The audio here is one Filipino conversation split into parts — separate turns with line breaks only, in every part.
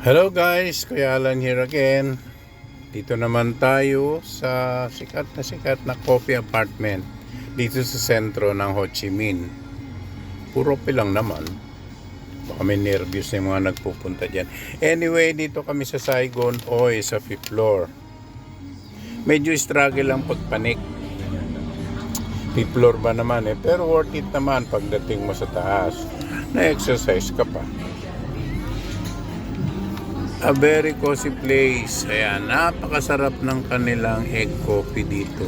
Hello guys, Kuya Alan here again. Dito naman tayo sa sikat na coffee apartment dito sa sentro ng Ho Chi Minh. Puro lang naman. Baka may nervyos na yung mga nagpupunta dyan. Anyway, dito kami sa Saigon Oy sa 5th floor. Medyo struggle lang pagpanik. 5th floor ba naman pero worth it naman pagdating mo sa taas. Na-exercise ka pa. A very cozy place. Ayan, napakasarap ng kanilang egg coffee dito.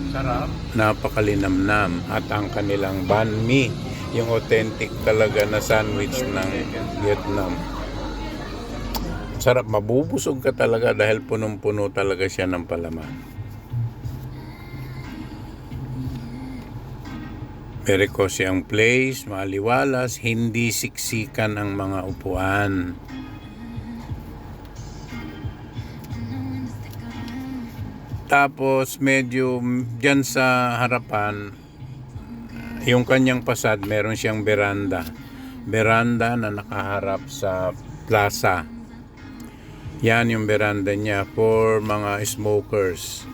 Sarap.
Napakalinamnam. At ang kanilang banh mi, yung authentic talaga na sandwich ng Vietnam. Sarap, mabubusog ka talaga dahil punong-puno talaga siya ng palaman. Very cozy ang place, maliwalas, hindi siksikan ang mga upuan. Tapos medyo dyan sa harapan, yung kanyang pasad, meron siyang beranda. Beranda na nakaharap sa plaza. Yan yung beranda niya for mga smokers.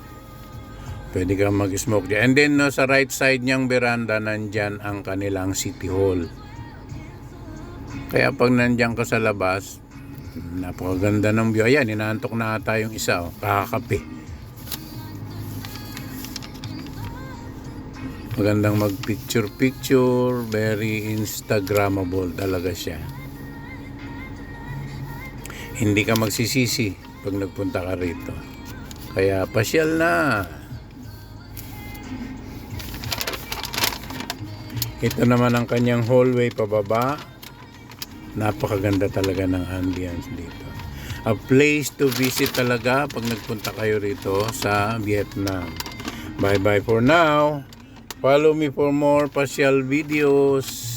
Pwede kang mag-smoke dyan. And then sa right side niyang beranda, nandyan ang kanilang City Hall. Kaya pag nandyan ka sa labas, napakaganda ng view. Ayan, inaantok na ata yung isa. Kakakape. Magandang mag-picture, very Instagrammable talaga siya. Hindi ka magsisisi pag nagpunta ka rito. Kaya pasyal na. Ito naman ang kanyang hallway pababa. Napakaganda talaga ng ambience dito. A place to visit talaga pag nagpunta kayo rito sa Vietnam. Bye bye for now. Follow me for more pasyal videos.